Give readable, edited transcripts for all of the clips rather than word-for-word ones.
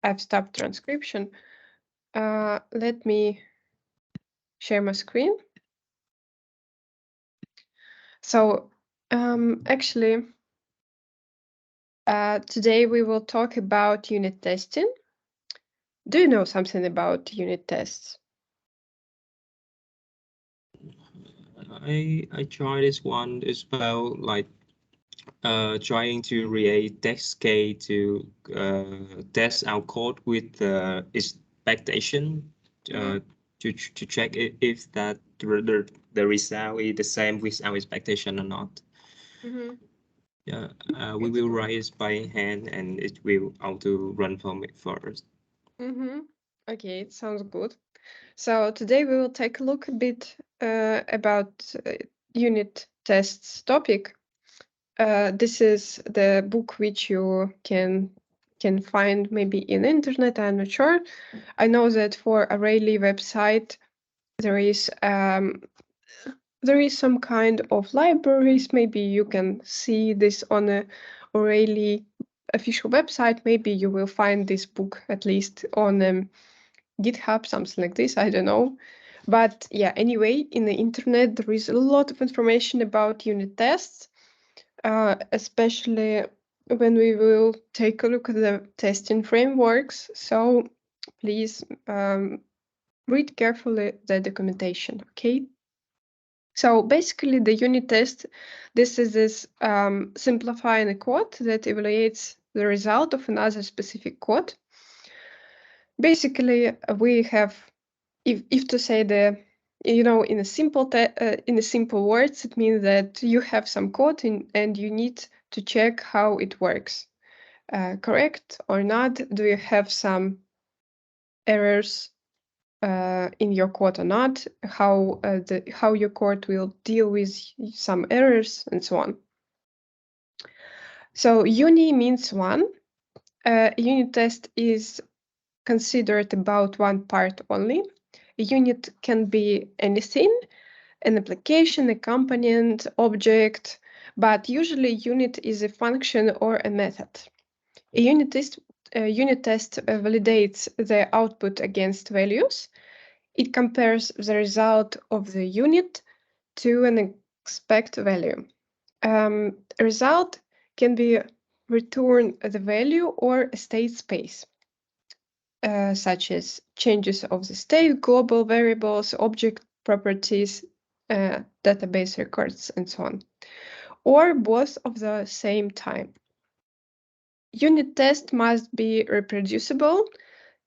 I've stopped transcription. Let me share my screen. So actually, today we will talk about unit testing. Do you know something about unit tests? I tried this one as well, like trying to create test case to test our code with the expectation to check if that the result is the same with our expectation or not. Yeah, we will write it by hand and it will auto run from it first. Okay, it sounds good. So today we will take a look a bit about unit tests topic. This is the book which you can find maybe in internet. I'm not sure. I know that for a Rayleigh website there is some kind of libraries. Maybe you can see this on a Rayleigh official website. Maybe you will find this book at least on GitHub, something like this. I don't know. But yeah, anyway, in the internet, there is a lot of information about unit tests, especially when we will take a look at the testing frameworks. So please read carefully the documentation, okay? So basically the unit test, this is this simplifying a code that evaluates the result of another specific code. Basically, we have, if to say in a simple words, it means that you have some code and you need to check how it works. Correct or not? Do you have some errors in your code or not? How your code will deal with some errors and so on. So uni means one. Unit test is considered about one part only. A unit can be anything, an application, a component, object, but usually unit is a function or a method. A unit test validates the output against values. It compares the result of the unit to an expected value. A result can be return the value or a state space. Such as changes of the state, global variables, object properties, database records, and so on, or both of the same time. Unit test must be reproducible,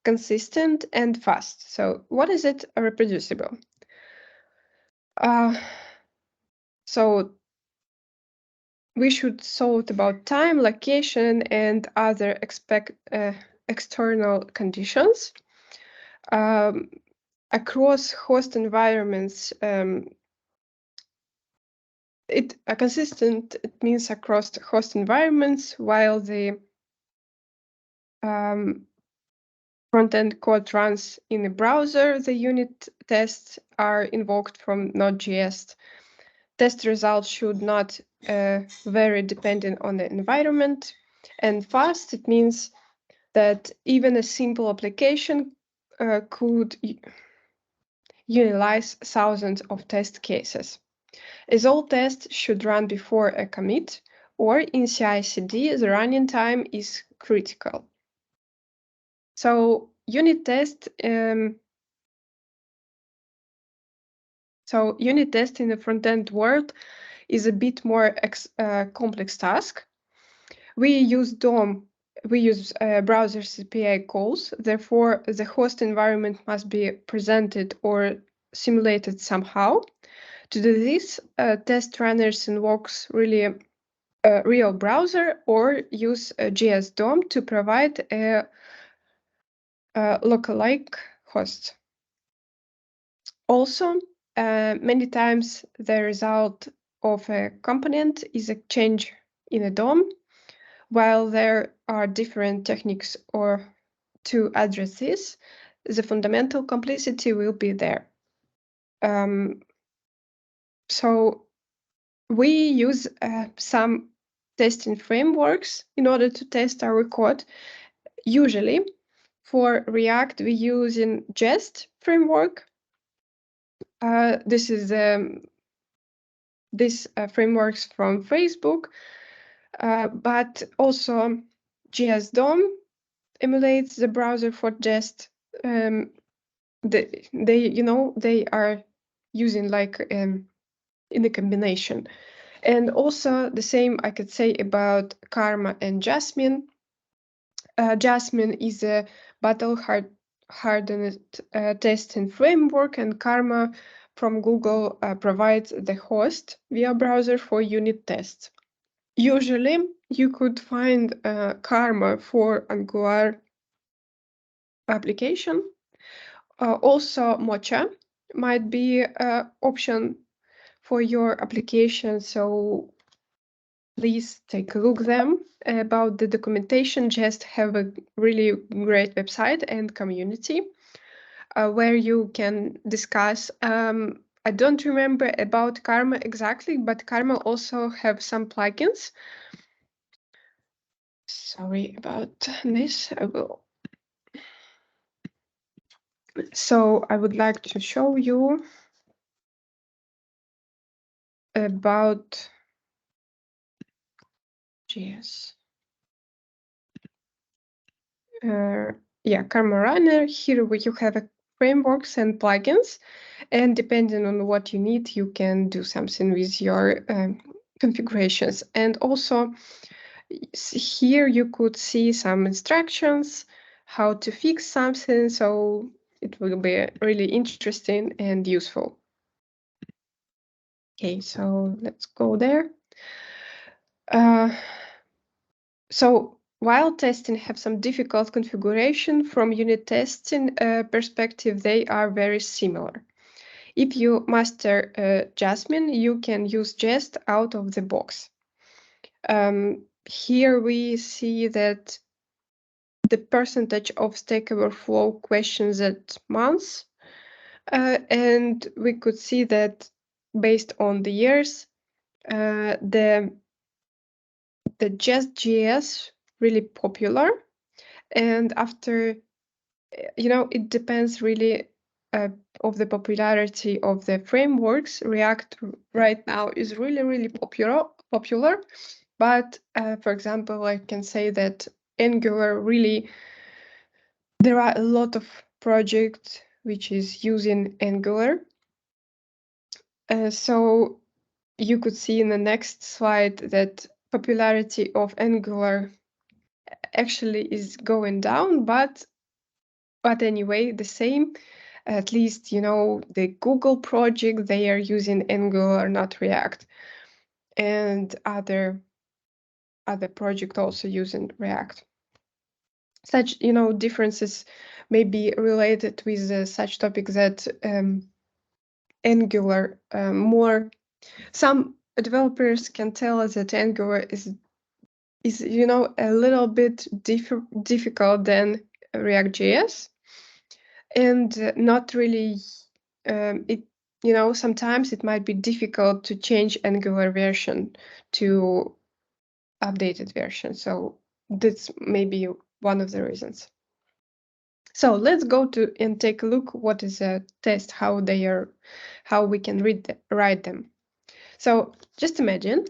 consistent, and fast. So what is it reproducible? So we should sort about time, location, and other external conditions. Across host environments, consistent, it means across the host environments, while the front-end code runs in a browser, the unit tests are invoked from Node.js. Test results should not vary depending on the environment. And fast, it means that even a simple application could utilize thousands of test cases. As all tests should run before a commit, or in CI/CD, the running time is critical. So unit test in the front-end world is a bit more complex task. We use DOM. We use browser's API calls. Therefore, the host environment must be presented or simulated somehow. To do this, test runners invokes really a real browser or use a JS DOM to provide a lookalike host. Also, many times the result of a component is a change in a DOM, while there are different techniques to address this, the fundamental complexity will be there. So we use some testing frameworks in order to test our code. Usually, For React, we use in Jest framework. This is this frameworks from Facebook, but also JS DOM emulates the browser for Jest. They are using like in a combination. And also the same I could say about Karma and Jasmine. Jasmine is a hardened testing framework, and Karma from Google provides the host via browser for unit tests. Usually, you could find Karma for Angular application. Also, Mocha might be an option for your application, so please take a look them. About the documentation, just have a really great website and community where you can discuss. I don't remember about Karma exactly, but Karma also have some plugins. Sorry about this. I will. So I would like to show you about JS. Karma Runner. Here you have a frameworks and plugins, and depending on what you need, you can do something with your configurations. And also here you could see some instructions how to fix something, so it will be really interesting and useful. Okay, so let's go there. So while testing have some difficult configuration, from unit testing perspective, they are very similar. If you master Jasmine, you can use Jest out of the box. Here we see that the percentage of Stack Overflow questions at months, and we could see that based on the years, the Jest.js really popular, and after, it depends really of the popularity of the frameworks. React right now is really popular, but for example, I can say that Angular really, there are a lot of projects which is using Angular. So you could see in the next slide that popularity of Angular actually is going down, but anyway, the same. At least, the Google project, they are using Angular, not React. And other project also using React. Such, differences may be related with such topics that Angular more. Some developers can tell us that Angular is a little bit difficult than React.js, and not really. Sometimes it might be difficult to change Angular version to updated version. So that's maybe one of the reasons. So let's go to and take a look what is a test, how we can write them. So just imagine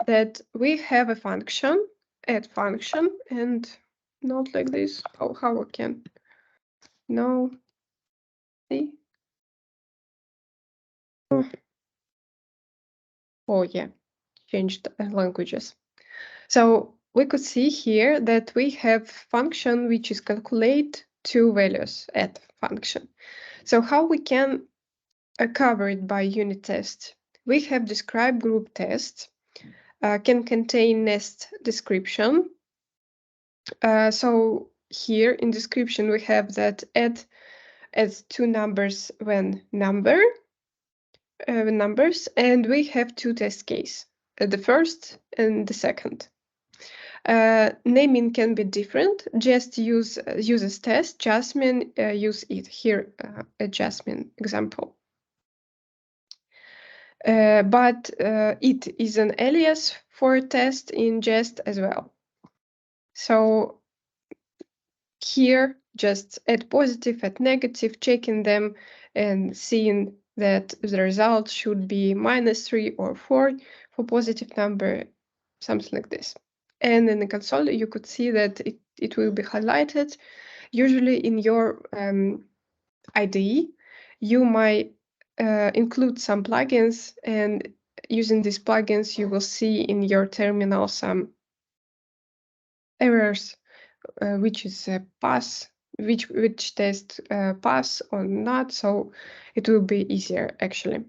that we have a function, add function, and not like this. How I can? No. See? Oh yeah, changed languages. So we could see here that we have function which is calculate two values at function. So how we can cover it by unit test? We have describe group test, can contain nest description. So here in description we have that add adds two numbers when numbers, and we have two test case, the first and the second. Naming can be different. Just uses test. Jasmine use it here, a Jasmine example. But it is an alias for test in Jest as well. So here just add positive, add negative, checking them and seeing that the result should be -3 or 4 for positive number, something like this. And in the console, you could see that it will be highlighted. Usually in your IDE, you might include some plugins, and using these plugins, you will see in your terminal some errors, which is a pass, which test pass or not. So it will be easier actually.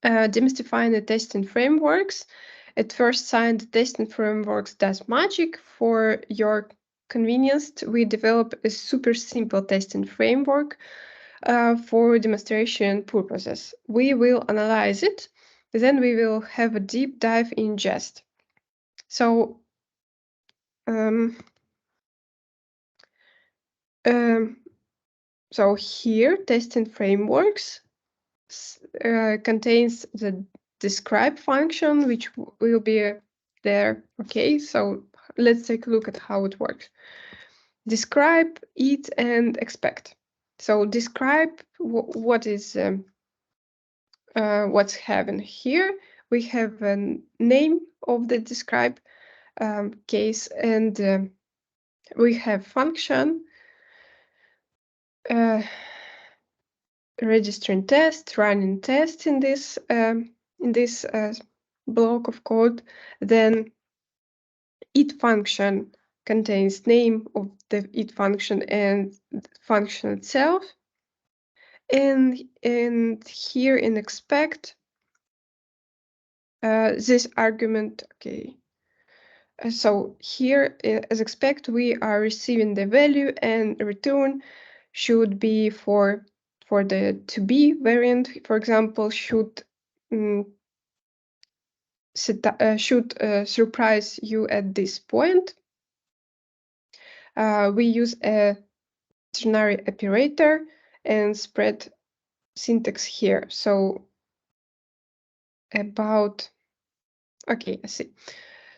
Demystifying the testing frameworks. At first sight, the testing frameworks does magic. For your convenience, we develop a super simple testing framework for demonstration purposes. We will analyze it, then we will have a deep dive in Jest. So so here, testing frameworks contains the describe function, which will be there. Okay, so let's take a look at how it works. Describe, eat, and expect. So describe what is what's happening here. We have a name of the describe case, and we have function registering test, running test in this block of code. Then it function contains name of the it function and the function itself. And here in expect, this argument, okay. So here, as expect, we are receiving the value, and return should be for the to be variant. For example, should surprise you at this point. We use a ternary operator and spread syntax here. So about, okay, I see.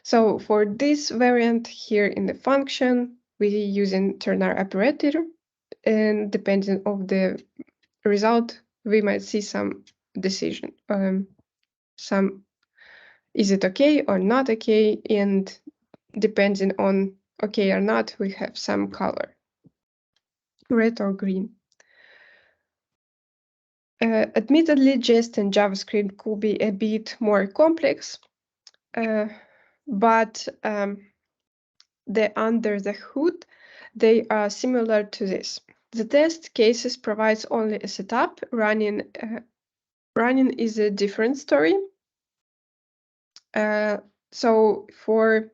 So for this variant here in the function, we using ternary operator, and depending on the result, we might see some decision, some is it okay or not okay, and depending on okay or not, we have some color, red or green. Admittedly, Jest and JavaScript could be a bit more complex, but under the hood, they are similar to this. The test cases provides only a setup. Running is a different story. So for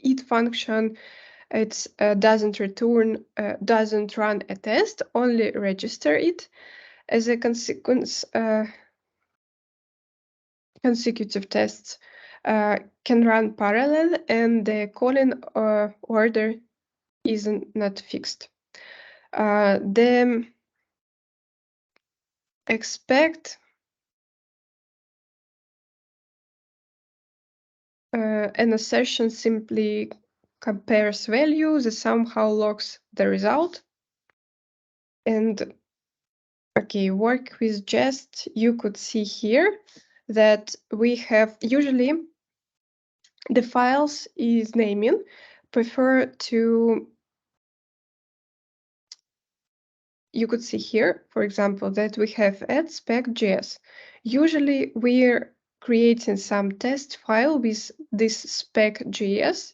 each function, it doesn't run a test, only register it. As a consequence, consecutive tests can run parallel, and the calling order is not fixed. The expect an assertion simply compares values, somehow logs the result. And okay, work with Jest, you could see here that we have usually the files is naming prefer to, you could see here, for example, that we have add spec.js. Usually we're creating some test file with this spec.js.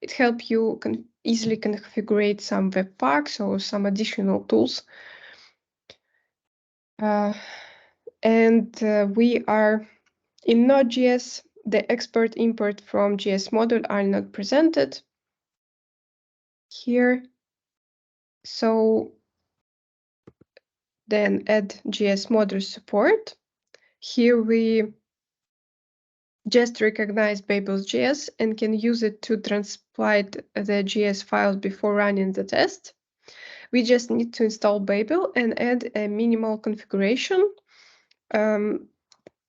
It helps you easily configure some webpacks or some additional tools. We are in Node.js, the export import from JS module are not presented here. So then add JS module support. Here we just recognize Babel.js and can use it to transplant the JS files before running the test. We just need to install Babel and add a minimal configuration.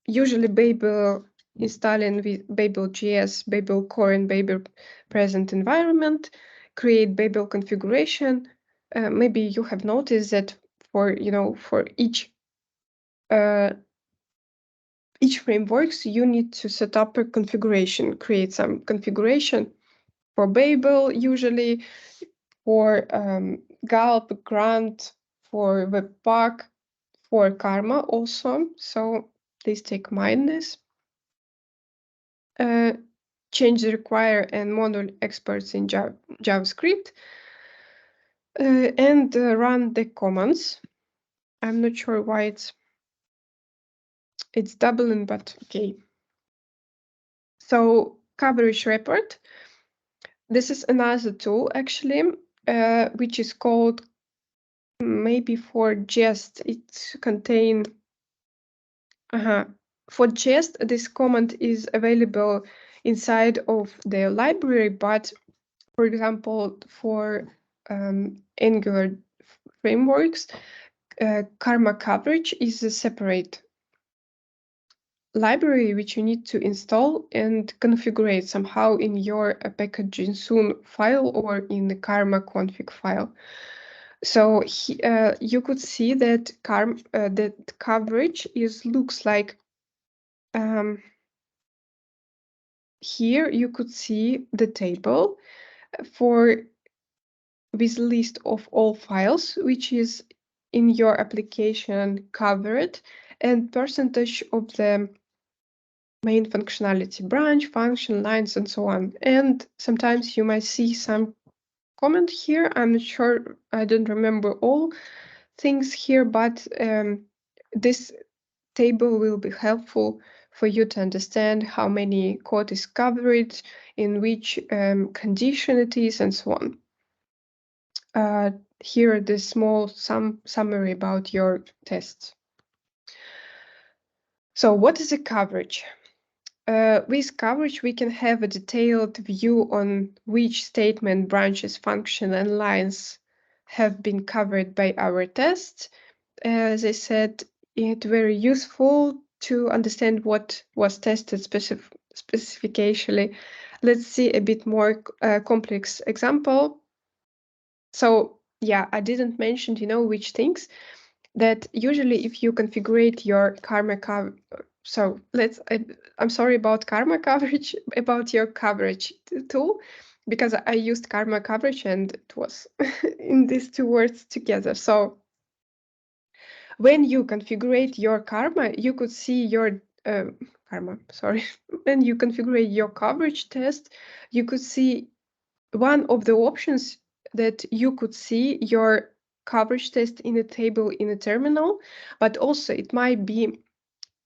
Usually Babel installing with Babel.js, Babel core, and Babel present environment create Babel configuration. Maybe you have noticed that for each frameworks, you need to set up a configuration, create some configuration for Babel, usually for Gulp, Grant, for Webpack, for Karma also. So please take mind this. Change the require and module experts in JavaScript and run the commands. I'm not sure why it's doubling, but okay. So coverage report. This is another tool actually, which is called maybe for Jest. It contains for Jest. This command is available inside of the library, but for example, for Angular frameworks, Karma coverage is a separate library which you need to install and configure somehow in your packaging soon file or in the Karma config file. So you could see that that coverage looks like here you could see the table with list of all files which is in your application covered and percentage of the main functionality, branch, function, lines, and so on. And sometimes you might see some comment here. I'm not sure, I don't remember all things here, but this table will be helpful for you to understand how many code is covered, in which condition it is, and so on. Here, the small summary about your tests. So what is a coverage? With coverage, we can have a detailed view on which statement, branches, function, and lines have been covered by our tests. As I said, it's very useful to understand what was tested specifically. Let's see a bit more complex example. So yeah, I didn't mention, which things that usually if you configure your Karma coverage. So I'm sorry about Karma coverage, about your coverage tool, because I used Karma coverage and it was in these two words together. So when you configure your Karma, you could see your when you configure your coverage test, you could see one of the options that you could see your coverage test in a table in a terminal, but also it might be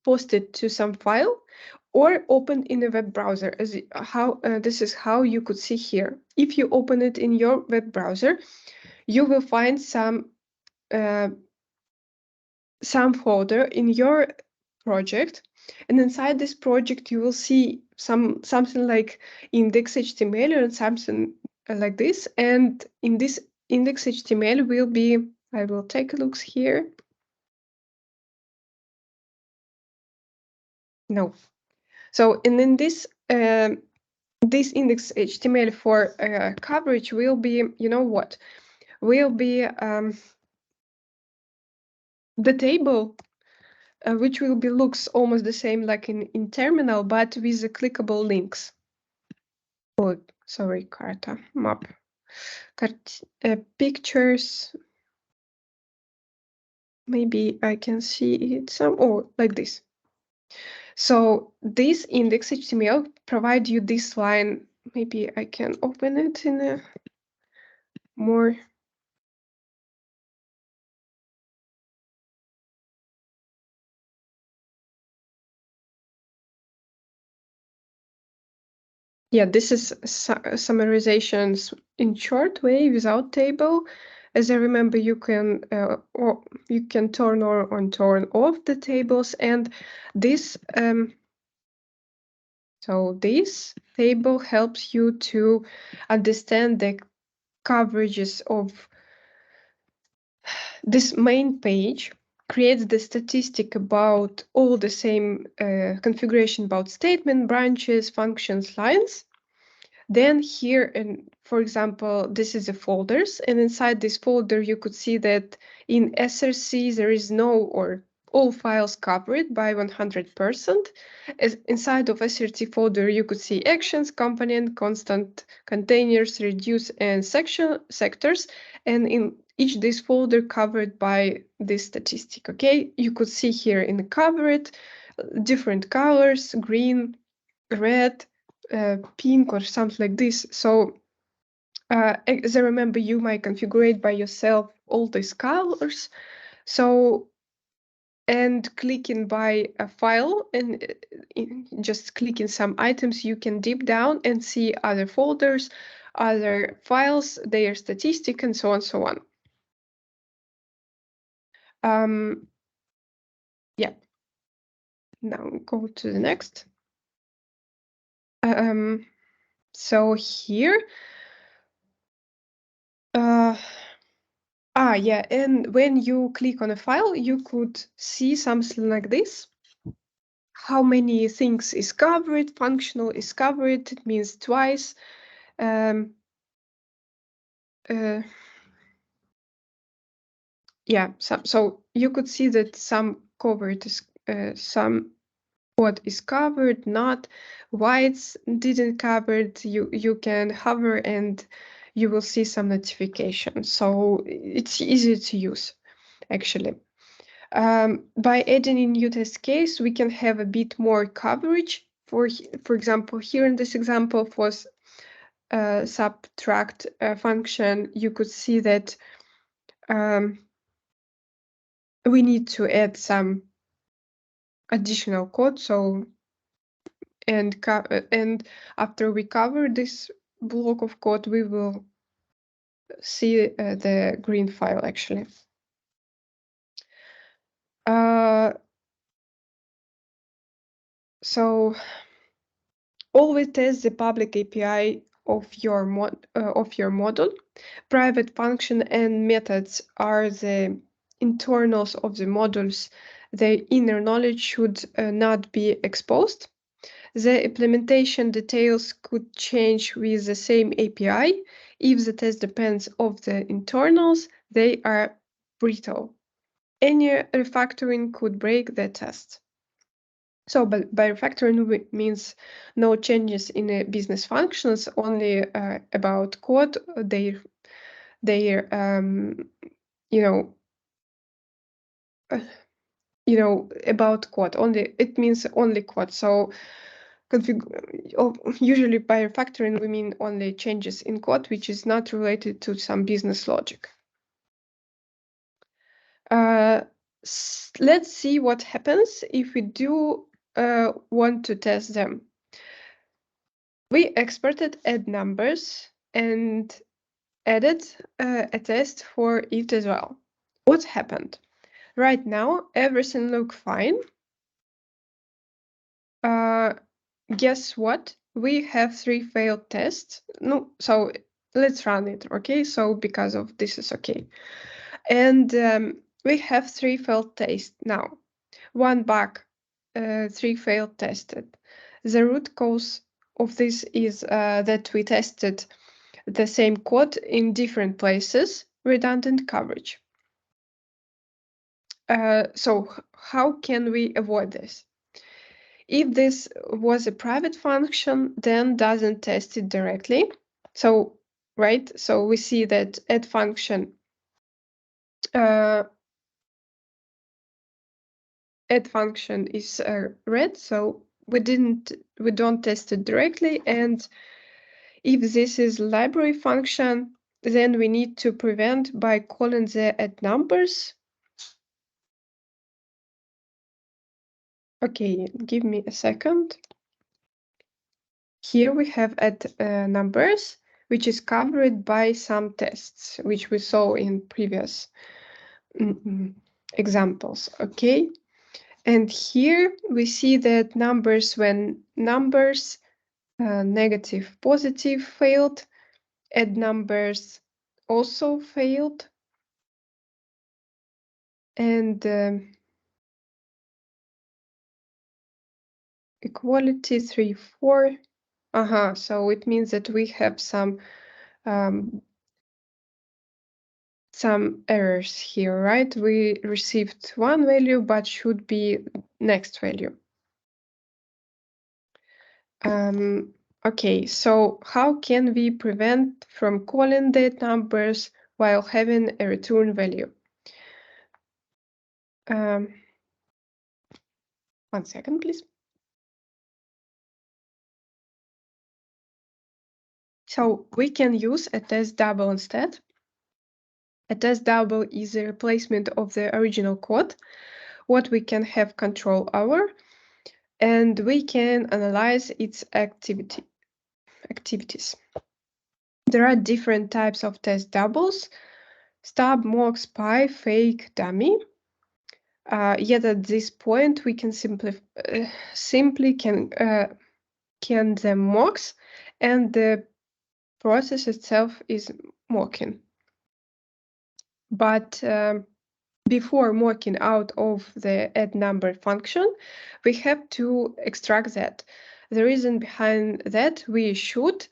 posted to some file or opened in a web browser. This is how you could see here. If you open it in your web browser, you will find some folder in your project, and inside this project you will see something like index.html or something like this, and in this index.html will be, I will take a look here. No. So, and in this index.html for coverage will be, will be the table, which will be looks almost the same like in terminal, but with the clickable links. Oh, sorry, Karta map. Pictures. Maybe I can see it like this. So this index.html provide you this line. Maybe I can open it in a more. Yeah, this is summarizations in short way without table. As I remember, you can turn on turn off the tables, and this so this table helps you to understand the coverages of this main page, creates the statistic about all the same configuration about statement, branches, functions, lines. Then here, and for example, this is the folders, and inside this folder, you could see that in SRC, there is no or all files covered by 100%. Inside of SRC folder, you could see actions, component, constant, containers, reduce, and sectors. And in each this folder covered by this statistic, okay? You could see here in the covered, different colors, green, red, pink, or something like this. So as I remember, you might configure by yourself all these colors. So, and clicking by a file and just clicking some items, you can deep down and see other folders, other files, their statistic, and so on, so on. Yeah. Now go to the next. So here, yeah, and when you click on a file, you could see something like this. How many things is covered, functional is covered, it means twice. Yeah, so you could see that some covered is, some code is covered, not whites didn't covered. You can hover and you will see some notifications. So it's easy to use, actually. By adding a new test case, we can have a bit more coverage. For example, here in this example was subtract function. You could see that we need to add some additional code. So and after we cover this block of code, we will see the green file actually. So always test the public API of your model. Private function and methods are the internals of the modules. The inner knowledge should not be exposed. The implementation details could change with the same API. If the test depends on the internals, they are brittle. Any refactoring could break the test. So by refactoring means no changes in the business functions, only about code, their about code. Only it means only code. So usually by refactoring we mean only changes in code, which is not related to some business logic. Let's see what happens if we do want to test them. We exported add numbers and added a test for it as well. What happened? Right now, everything looks fine. Guess what? We have 3 failed tests. No, so let's run it, okay? So because of this is okay. And we have 3 failed tests now. 1 bug, 3 failed tested. The root cause of this is that we tested the same code in different places, redundant coverage. So how can we avoid this? If this was a private function, then doesn't test it directly. So, right, so we see that add function is red, so we don't test it directly. And if this is library function, then we need to prevent by calling the add numbers. Okay, give me a second. Here we have add numbers, which is covered by some tests, which we saw in previous examples, okay? And here we see that numbers, when numbers negative, positive failed, add numbers also failed, and equality 3, 4 So it means that we have some errors here, right? We received one value, but should be next value. Okay, so how can we prevent from calling date numbers while having a return value? One second, please. So we can use a test double instead. A test double is a replacement of the original code, what we can have control over, and we can analyze its activities. There are different types of test doubles: stub, mock, spy, fake, dummy. Yet at this point, we can simply can the mocks, and the process itself is mocking. But before mocking out of the add number function, we have to extract that. The reason behind that, we should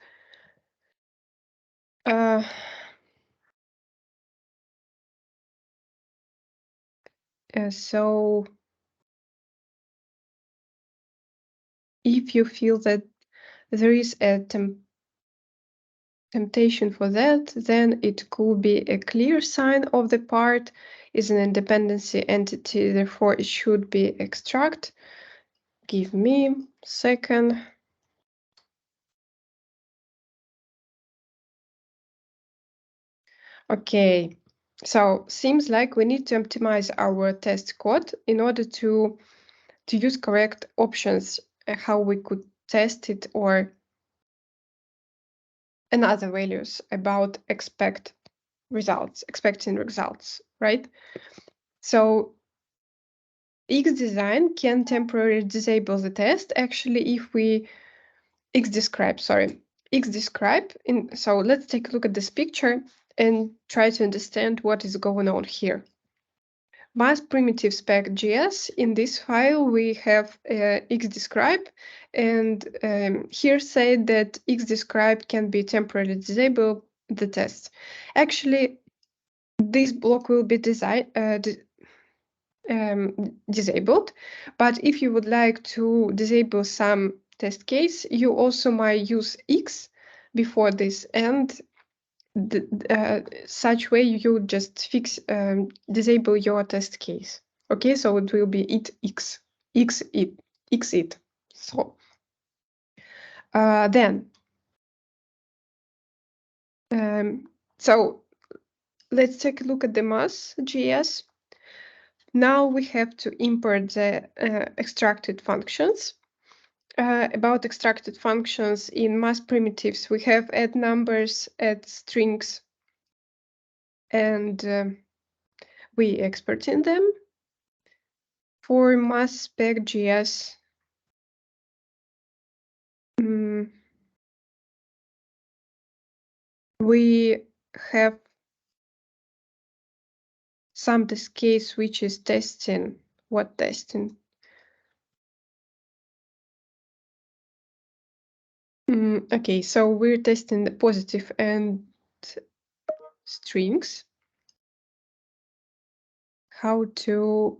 so if you feel that there is a temptation for that, then it could be a clear sign of the part is an independency entity, therefore it should be extract. Give me a second. Okay, so seems like we need to optimize our test code in order to use correct options, how we could test it, or another values about expecting results, right? So Xdesign can temporarily disable the test. Actually, if we Xdescribe, so let's take a look at this picture and try to understand what is going on here. Mass primitive spec.js. In this file, we have Xdescribe, and here said that Xdescribe can be temporarily disable the test. Actually, this block will be disabled, but if you would like to disable some test case, you also might use X before this, and such way you just disable your test case. Okay, so it will be X it. So then so let's take a look at the mass.js. Now we have to import the extracted functions. About extracted functions in mass primitives, we have add numbers, add strings, and we export in them. For mass spec.js, we have some test case which is testing. What testing? Okay, so we're testing the positive and strings. How to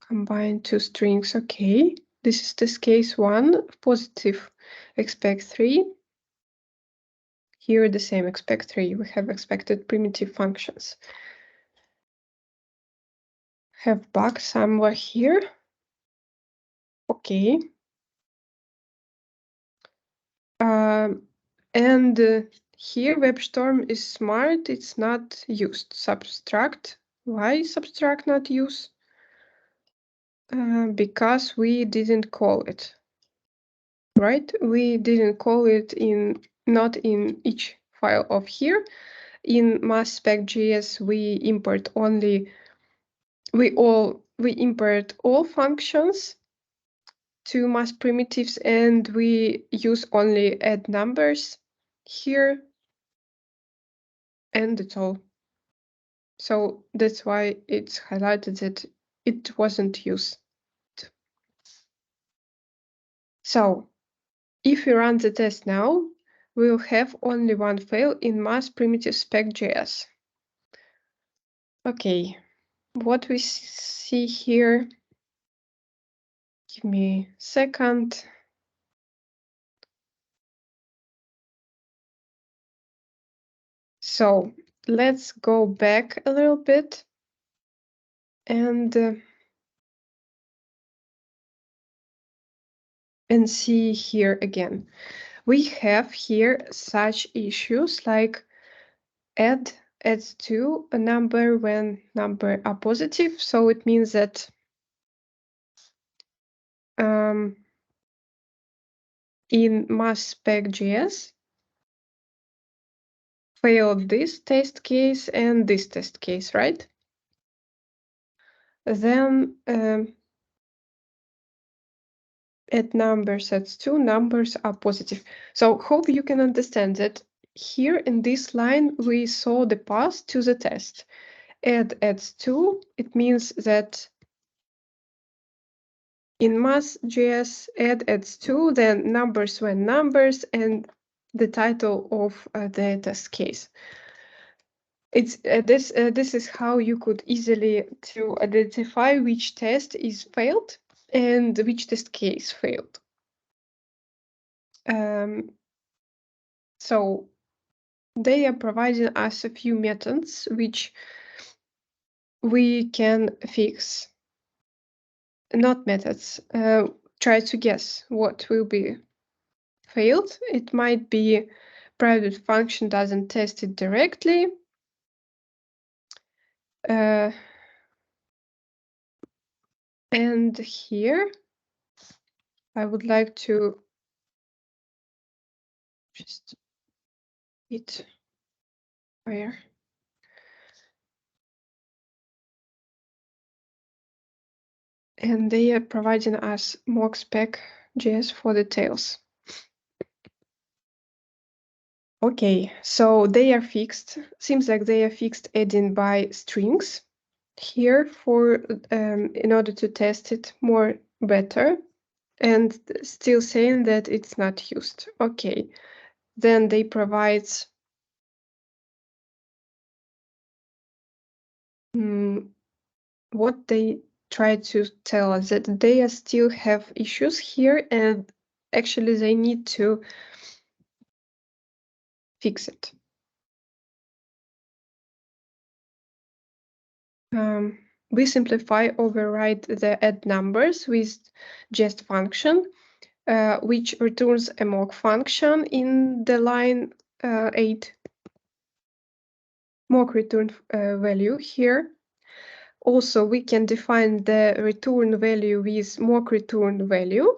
combine two strings? Okay, this is test case 1, positive expect 3. Here the same expect 3. We have expected primitive functions. Have bug somewhere here. Okay. And here WebStorm is smart. It's not used. Subtract. Why subtract not use? Because we didn't call it. Right? We didn't call it not in each file of here. In mass spec.js, we import all functions to mass primitives, and we use only add numbers here, and that's all. So that's why it's highlighted that it wasn't used. So if we run the test now, we'll have only one fail in mass primitive spec.js. Okay, what we see here, give me a second. So let's go back a little bit and see here again. We have here such issues like adds to a number when number are positive. So it means that in mass spec.js failed this test case and this test case, right? Then add numbers adds to numbers are positive. So hope you can understand that here in this line we saw the path to the test. Add adds to, it means that in mass.js add adds to, then numbers when numbers, and the title of the test case. It's this is how you could easily to identify which test is failed and which test case failed. So they are providing us a few methods which we can fix. Not methods. Try to guess what will be failed. It might be private function doesn't test it directly. And here I would like to just hit where. And they are providing us mock spec.js for details. Okay, so they are fixed. Seems like they are fixed adding by strings here for in order to test it more better, and still saying that it's not used. Okay, then they provide what they try to tell us, that they still have issues here and actually they need to fix it. We simplify override the add numbers with jest function, which returns a mock function in the line 8 mock return value here. Also, we can define the return value with mock return value.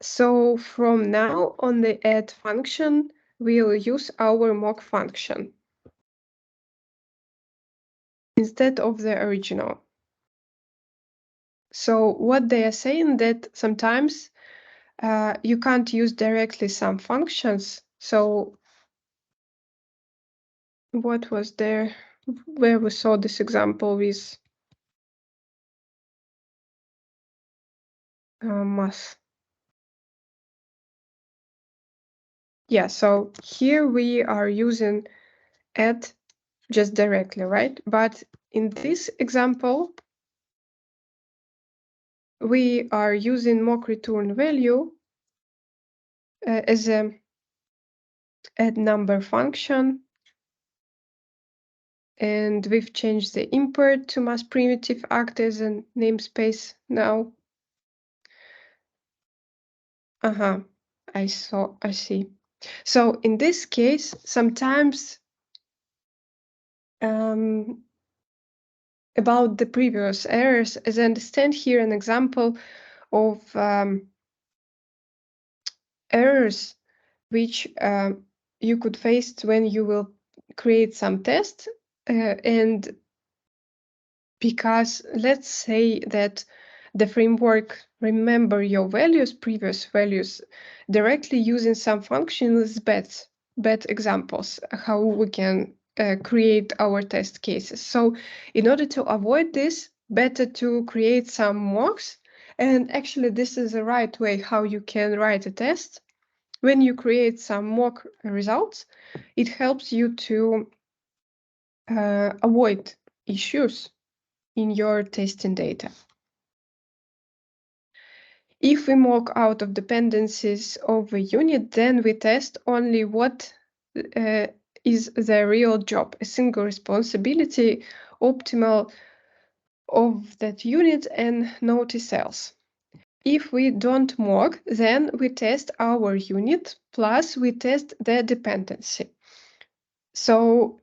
So from now on, the add function will use our mock function instead of the original. So what they are saying that sometimes you can't use directly some functions. So what was there where we saw this example with math? Yeah, so here we are using add just directly, right? But in this example, we are using mock return value as a add number function, and we've changed the import to mass primitive act as a namespace now. I see. So in this case, sometimes about the previous errors, as I understand here an example of errors which you could face when you will create some test, and because let's say that the framework remember your previous values, directly using some functions bad examples how we can create our test cases. So in order to avoid this, better to create some mocks And actually, this is the right way how you can write a test. When you create some mock results, it helps you to avoid issues in your testing data. If we mock out of dependencies of a unit, then we test only what is the real job, a single responsibility, optimal of that unit, and no T-cells. If we don't mock, then we test our unit, plus we test the dependency. So,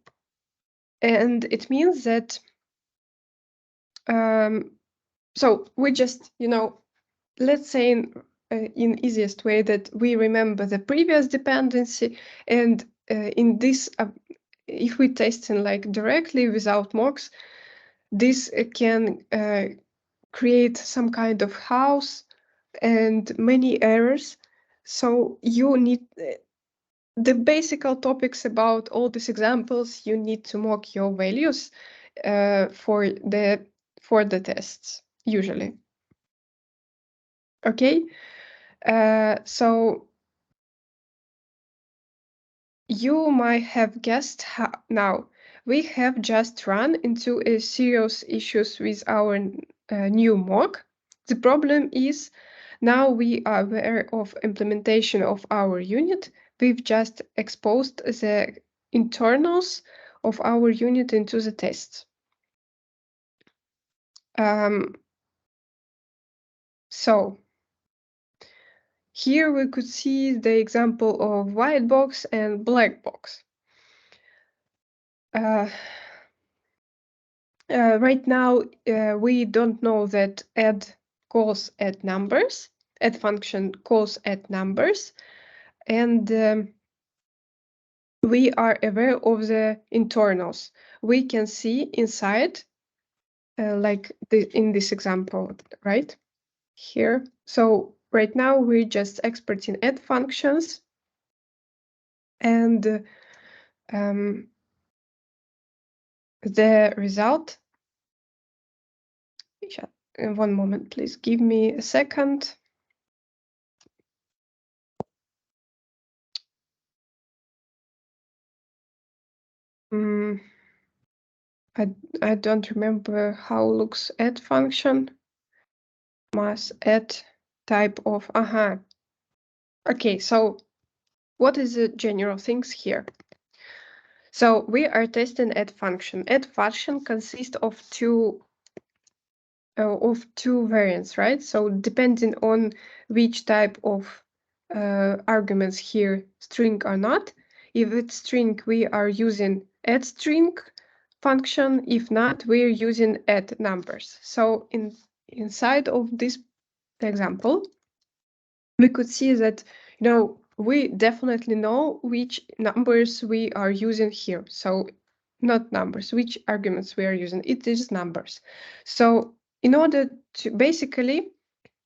and it means that, so we just, let's say in easiest way that we remember the previous dependency, and in this, if we test in like directly without mocks, this can create some kind of house and many errors. So you need the basic topics about all these examples. You need to mock your values for the tests usually. Okay, so you might have guessed how now we have just run into a serious issues with our new mock. The problem is now we are aware of implementation of our unit. We've just exposed the internals of our unit into the test. So here we could see the example of white box and black box. Right now, we don't know that add function calls add numbers, and we are aware of the internals. We can see inside, like in this example, right here. So right now we're just expert in add functions, and the result. One moment, please give me a second. I don't remember how looks add function. Mass add type of, Okay, so what is the general things here? So we are testing add function. Add function consists of two variants, right? So depending on which type of arguments here, string or not. If it's string, we are using add string function. If not, we're using add numbers. So inside of this example, we could see that, we definitely know which numbers we are using here. So not numbers, which arguments we are using. It is numbers. So in order to basically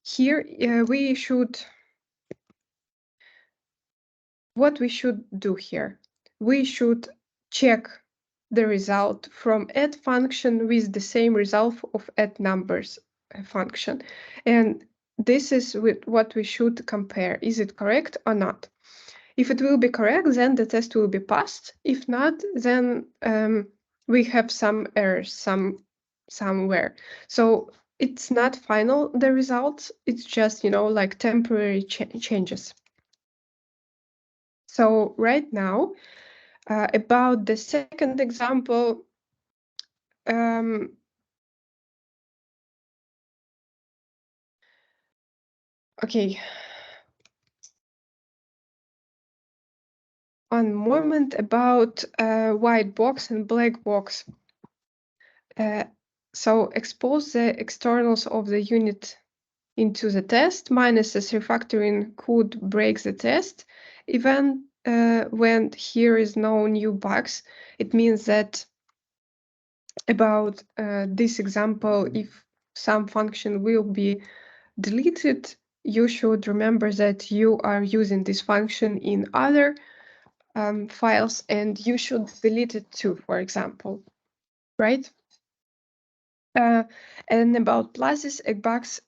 here, what we should do here, we should check the result from add function with the same result of add numbers function. And this is with what we should compare. Is it correct or not? If it will be correct, then the test will be passed. If not, then we have some errors somewhere. So it's not final, the results. It's just, like temporary changes. So right now, about the second example, okay. One moment about white box and black box. So expose the externals of the unit into the test, minus this refactoring could break the test. Even when here is no new bugs, it means that about this example, if some function will be deleted, you should remember that you are using this function in other files, and you should delete it too, for example, right? And about pluses and bugs,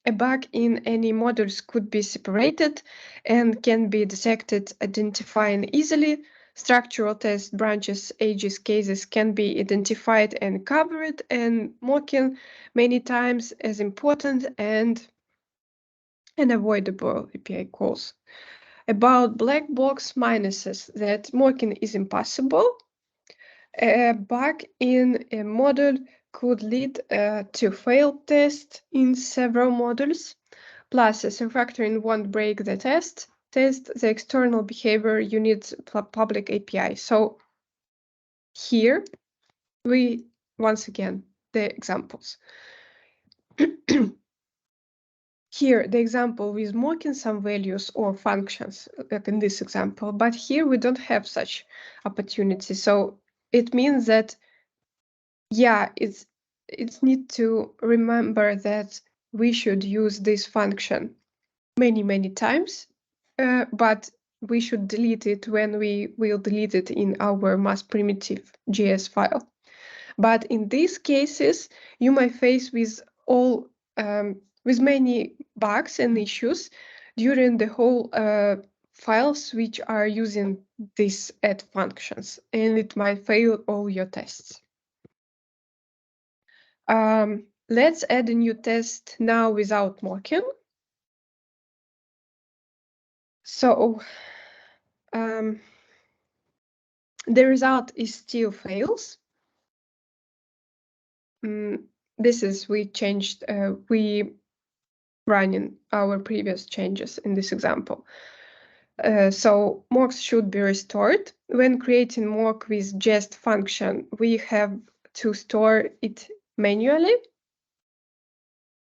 A bug in any modules could be separated and can be detected, identifying easily. Structural test branches, ages, cases can be identified and covered, and mocking many times as important and unavoidable API calls. About black box minuses, that mocking is impossible. A bug in a module could lead to failed tests in several modules. Plus, a refactoring won't break the test the external behavior unit's public API. So here we, once again, the examples. Here, the example with mocking some values or functions, like in this example, but here we don't have such opportunity. So it means that, yeah, it's need to remember that we should use this function many times, but we should delete it when we will delete it in our mass primitive JS file. But in these cases, you might face with with many bugs and issues during the whole files which are using these add functions, and it might fail all your tests. Let's add a new test now without mocking. So the result is still fails. This is we changed, we running our previous changes in this example. So mocks should be restored. When creating mock with jest function, we have to store it manually,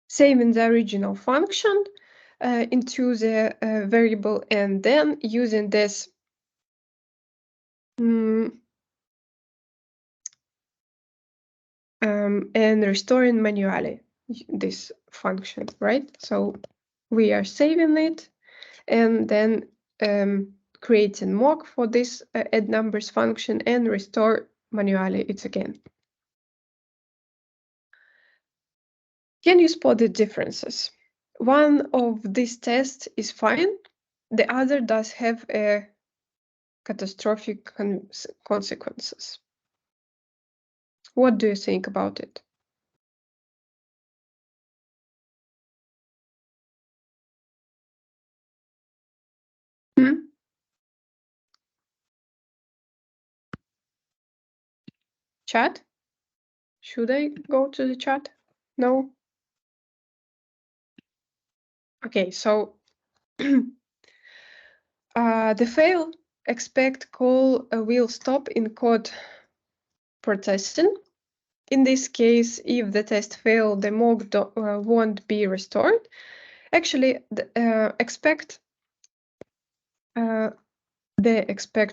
saving the original function into the variable, and then using this and restoring manually this function, right? So we are saving it and then creating mock for this add numbers function and restore manually it again. Can you spot the differences? One of these tests is fine, the other does have a catastrophic consequences. What do you think about it? Chat? Should I go to the chat? No? Okay, so the fail expect call will stop in code processing. In this case, if the test failed, the mock won't be restored. Actually, expect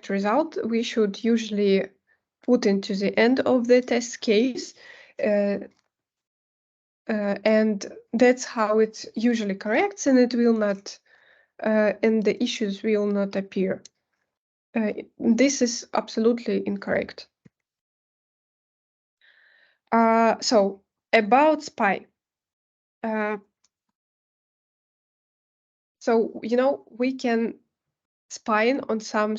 result we should usually put into the end of the test case, and that's how it usually corrects, and it will not, and the issues will not appear. This is absolutely incorrect. So about SPI. So we can spy on some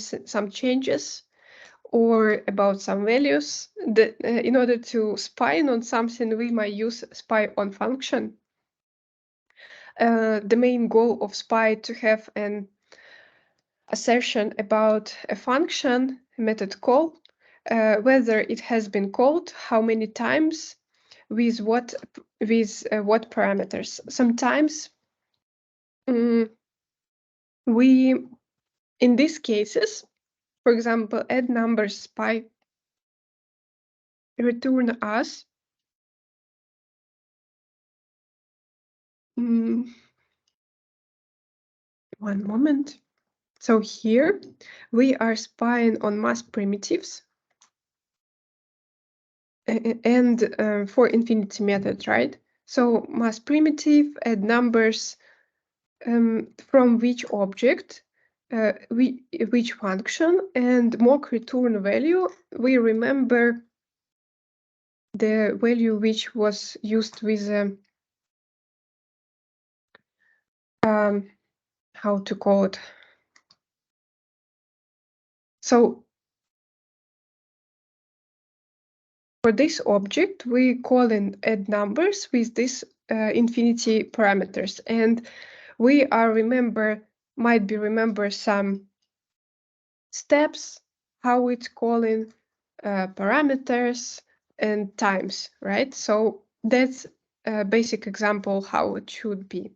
changes or about some values. In order to spy on something, we might use spy on function. The main goal of spy to have an assertion about a function, method call, whether it has been called, how many times, with what parameters. Sometimes we, in these cases, for example, add numbers spy return us one moment. So here we are spying on mass primitives and for infinity method, right? So mass primitive add numbers from which object, which function, and mock return value. We remember the value which was used with how to call it. So for this object, we call and add numbers with this infinity parameters, and we are might be remember some steps, how it's calling parameters and times, right? So that's a basic example how it should be.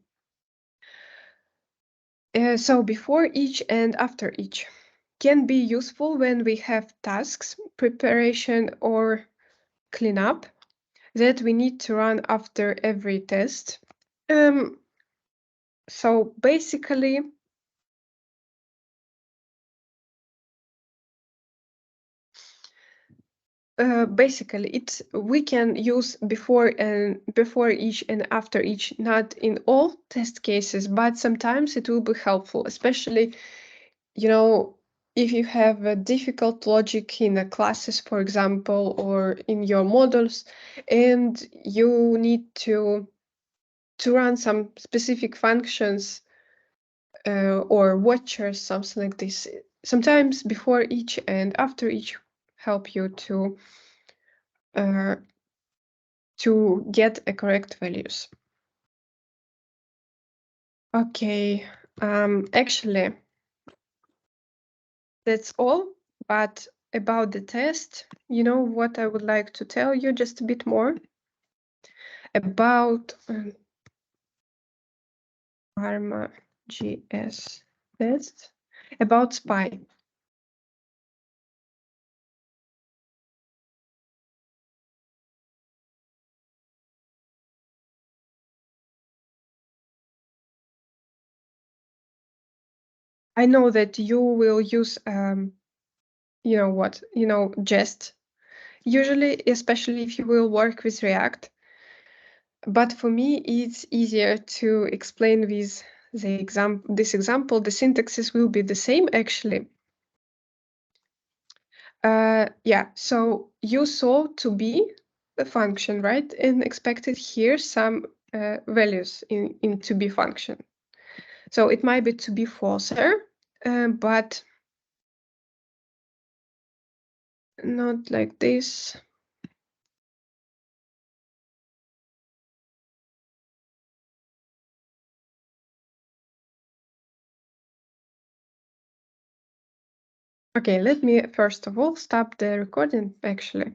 So before each and after each can be useful when we have tasks, preparation or cleanup that we need to run after every test. So basically, we can use before each and after each, not in all test cases, but sometimes it will be helpful, especially, you know, if you have a difficult logic in the classes, for example, or in your models, and you need to run some specific functions or watchers, something like this. Sometimes before each and after each help you to get a correct values. Okay, actually, that's all. But about the test, you know what I would like to tell you just a bit more about Arma GS test, about SPY. I know that you will use, you know what, jest, usually, especially if you will work with React. But for me, it's easier to explain with this example. The syntaxes will be the same, actually. Yeah, so you saw to be a function, right? And expected here some values in to be function. So it might be to be falser, but not like this. Okay, let me first of all stop the recording, actually.